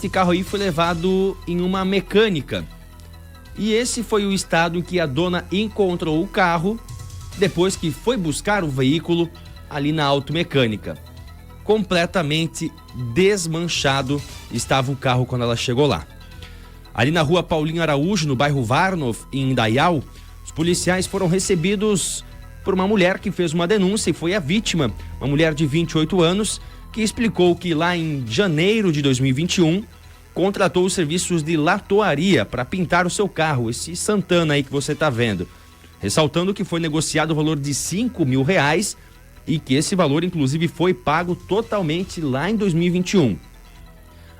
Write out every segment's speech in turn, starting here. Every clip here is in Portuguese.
este carro aí foi levado em uma mecânica. E esse foi o estado em que a dona encontrou o carro depois que foi buscar o veículo ali na automecânica. Completamente desmanchado estava o carro quando ela chegou lá. Ali na rua Paulinho Araújo, no bairro Varnov, em Indaial, os policiais foram recebidos por uma mulher que fez uma denúncia e foi a vítima, uma mulher de 28 anos, que explicou que lá em janeiro de 2021 contratou os serviços de latoaria para pintar o seu carro, esse Santana aí que você está vendo, ressaltando que foi negociado o valor de R$5.000 e que esse valor inclusive foi pago totalmente lá em 2021.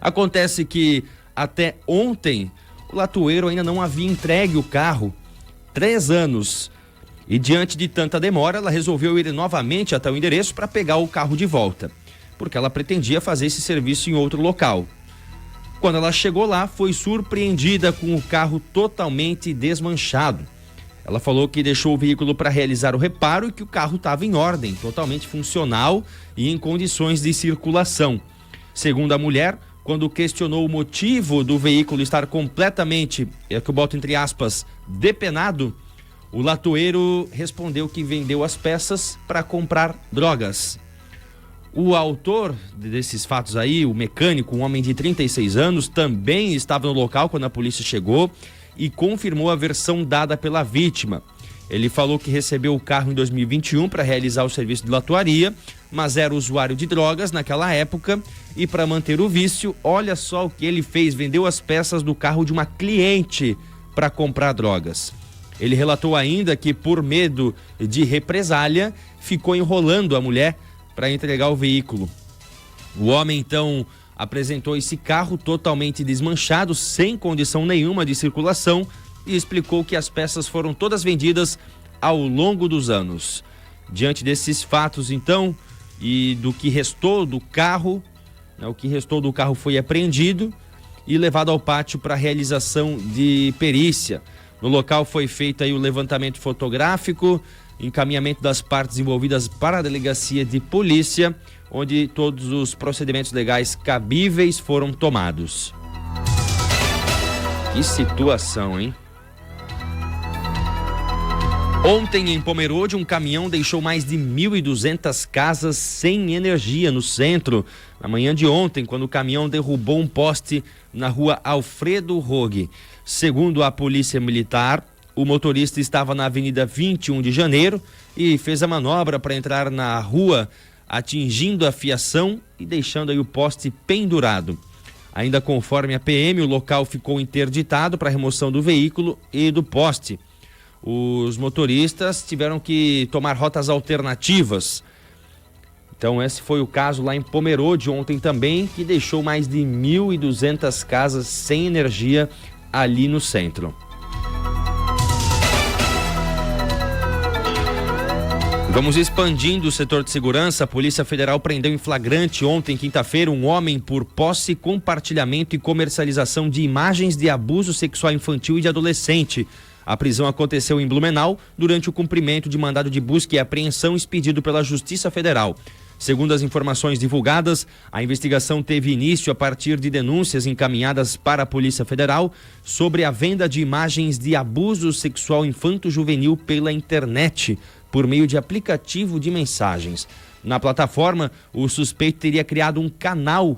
Acontece que até ontem o latoeiro ainda não havia entregue o carro, 3 anos, e diante de tanta demora ela resolveu ir novamente até o endereço para pegar o carro de volta, porque ela pretendia fazer esse serviço em outro local. Quando ela chegou lá, foi surpreendida com o carro totalmente desmanchado. Ela falou que deixou o veículo para realizar o reparo e que o carro estava em ordem, totalmente funcional e em condições de circulação. Segundo a mulher, quando questionou o motivo do veículo estar completamente, é que eu boto entre aspas, depenado, o latoeiro respondeu que vendeu as peças para comprar drogas. O autor desses fatos aí, o mecânico, um homem de 36 anos, também estava no local quando a polícia chegou e confirmou a versão dada pela vítima. Ele falou que recebeu o carro em 2021 para realizar o serviço de latoaria, mas era usuário de drogas naquela época e para manter o vício, olha só o que ele fez, vendeu as peças do carro de uma cliente para comprar drogas. Ele relatou ainda que por medo de represália, ficou enrolando a mulher para entregar o veículo. O homem então apresentou esse carro totalmente desmanchado, sem condição nenhuma de circulação, e explicou que as peças foram todas vendidas ao longo dos anos. Diante desses fatos então, e do que restou do carro, o que restou do carro foi apreendido e levado ao pátio para realização de perícia. No local foi feito aí o levantamento fotográfico, encaminhamento das partes envolvidas para a delegacia de polícia, onde todos os procedimentos legais cabíveis foram tomados. Que situação, hein? Ontem, em Pomerode, um caminhão deixou mais de 1.200 casas sem energia no centro. Na manhã de ontem, quando o caminhão derrubou um poste na rua Alfredo Rogue. Segundo a Polícia Militar, o motorista estava na Avenida 21 de Janeiro e fez a manobra para entrar na rua, atingindo a fiação e deixando aí o poste pendurado. Ainda conforme a PM, o local ficou interditado para remoção do veículo e do poste. Os motoristas tiveram que tomar rotas alternativas. Então esse foi o caso lá em Pomerode ontem também, que deixou mais de 1.200 casas sem energia ali no centro. Vamos expandindo o setor de segurança. A Polícia Federal prendeu em flagrante ontem, quinta-feira, um homem por posse, compartilhamento e comercialização de imagens de abuso sexual infantil e de adolescente. A prisão aconteceu em Blumenau durante o cumprimento de mandado de busca e apreensão expedido pela Justiça Federal. Segundo as informações divulgadas, a investigação teve início a partir de denúncias encaminhadas para a Polícia Federal sobre a venda de imagens de abuso sexual infanto-juvenil pela internet, por meio de aplicativo de mensagens. Na plataforma, o suspeito teria criado um canal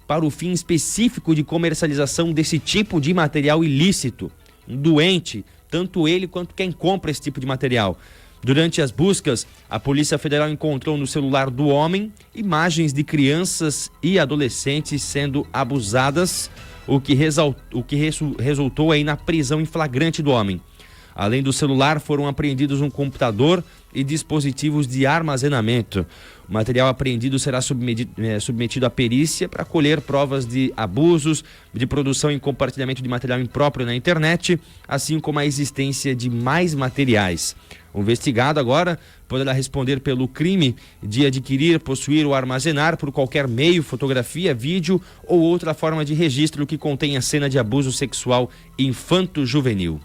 para o fim específico de comercialização desse tipo de material ilícito. Um doente, tanto ele quanto quem compra esse tipo de material. Durante as buscas, a Polícia Federal encontrou no celular do homem imagens de crianças e adolescentes sendo abusadas, o que resultou aí na prisão em flagrante do homem. Além do celular, foram apreendidos um computador e dispositivos de armazenamento. O material apreendido será submetido à perícia para colher provas de abusos, de produção e compartilhamento de material impróprio na internet, assim como a existência de mais materiais. O investigado agora poderá responder pelo crime de adquirir, possuir ou armazenar por qualquer meio, fotografia, vídeo ou outra forma de registro que contenha cena de abuso sexual infanto-juvenil.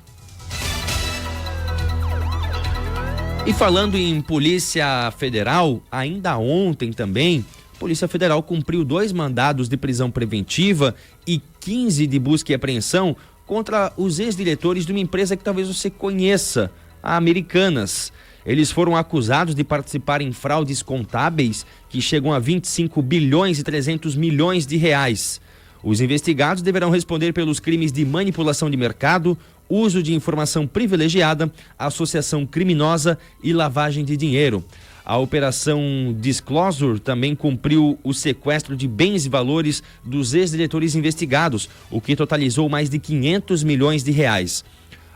E falando em Polícia Federal, ainda ontem também, Polícia Federal cumpriu 2 mandados de prisão preventiva e 15 de busca e apreensão contra os ex-diretores de uma empresa que talvez você conheça, a Americanas. Eles foram acusados de participar em fraudes contábeis que chegam a 25 bilhões e 300 milhões de reais. Os investigados deverão responder pelos crimes de manipulação de mercado, uso de informação privilegiada, associação criminosa e lavagem de dinheiro. A Operação Disclosure também cumpriu o sequestro de bens e valores dos ex-diretores investigados, o que totalizou mais de 500 milhões de reais.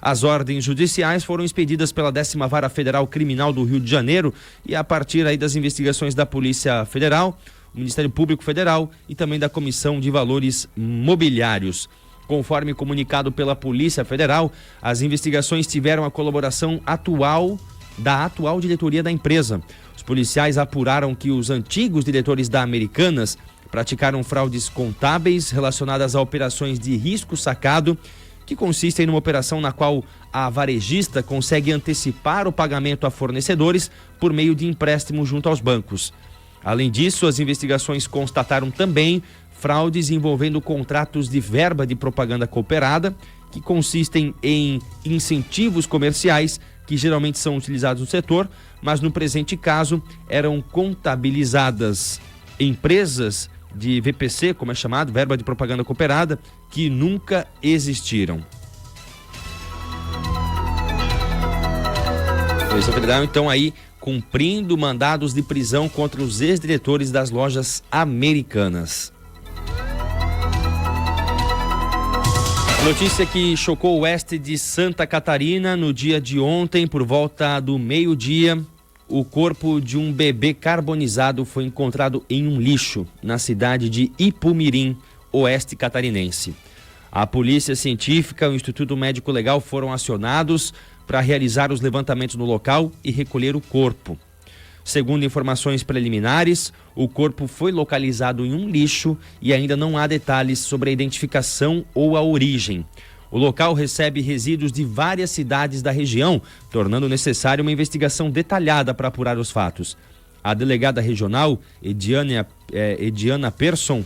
As ordens judiciais foram expedidas pela 10ª Vara Federal Criminal do Rio de Janeiro e a partir aí das investigações da Polícia Federal, o Ministério Público Federal e também da Comissão de Valores Mobiliários. Conforme comunicado pela Polícia Federal, as investigações tiveram a colaboração da atual diretoria da empresa. Os policiais apuraram que os antigos diretores da Americanas praticaram fraudes contábeis relacionadas a operações de risco sacado, que consistem numa operação na qual a varejista consegue antecipar o pagamento a fornecedores por meio de empréstimo junto aos bancos. Além disso, as investigações constataram também fraudes envolvendo contratos de verba de propaganda cooperada, que consistem em incentivos comerciais que geralmente são utilizados no setor, mas no presente caso eram contabilizadas empresas de VPC, como é chamado, verba de propaganda cooperada, que nunca existiram. A Polícia Federal, então, aí cumprindo mandados de prisão contra os ex-diretores das lojas Americanas. Notícia que chocou o oeste de Santa Catarina no dia de ontem, por volta do meio-dia. O corpo de um bebê carbonizado foi encontrado em um lixo na cidade de Ipumirim, oeste catarinense. A Polícia Científica e o Instituto Médico Legal foram acionados para realizar os levantamentos no local e recolher o corpo. Segundo informações preliminares, o corpo foi localizado em um lixo e ainda não há detalhes sobre a identificação ou a origem. O local recebe resíduos de várias cidades da região, tornando necessária uma investigação detalhada para apurar os fatos. A delegada regional, Ediana Persson,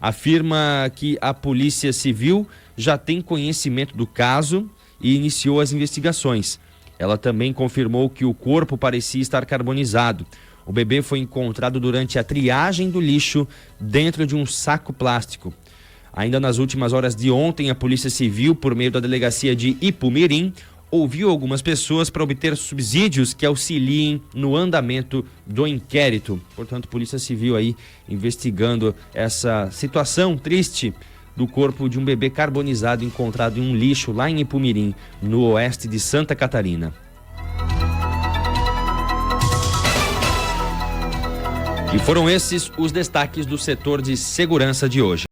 afirma que a Polícia Civil já tem conhecimento do caso e iniciou as investigações. Ela também confirmou que o corpo parecia estar carbonizado. O bebê foi encontrado durante a triagem do lixo dentro de um saco plástico. Ainda nas últimas horas de ontem, a Polícia Civil, por meio da delegacia de Ipumirim, ouviu algumas pessoas para obter subsídios que auxiliem no andamento do inquérito. Portanto, Polícia Civil aí investigando essa situação triste do corpo de um bebê carbonizado encontrado em um lixo lá em Ipumirim, no oeste de Santa Catarina. E foram esses os destaques do setor de segurança de hoje.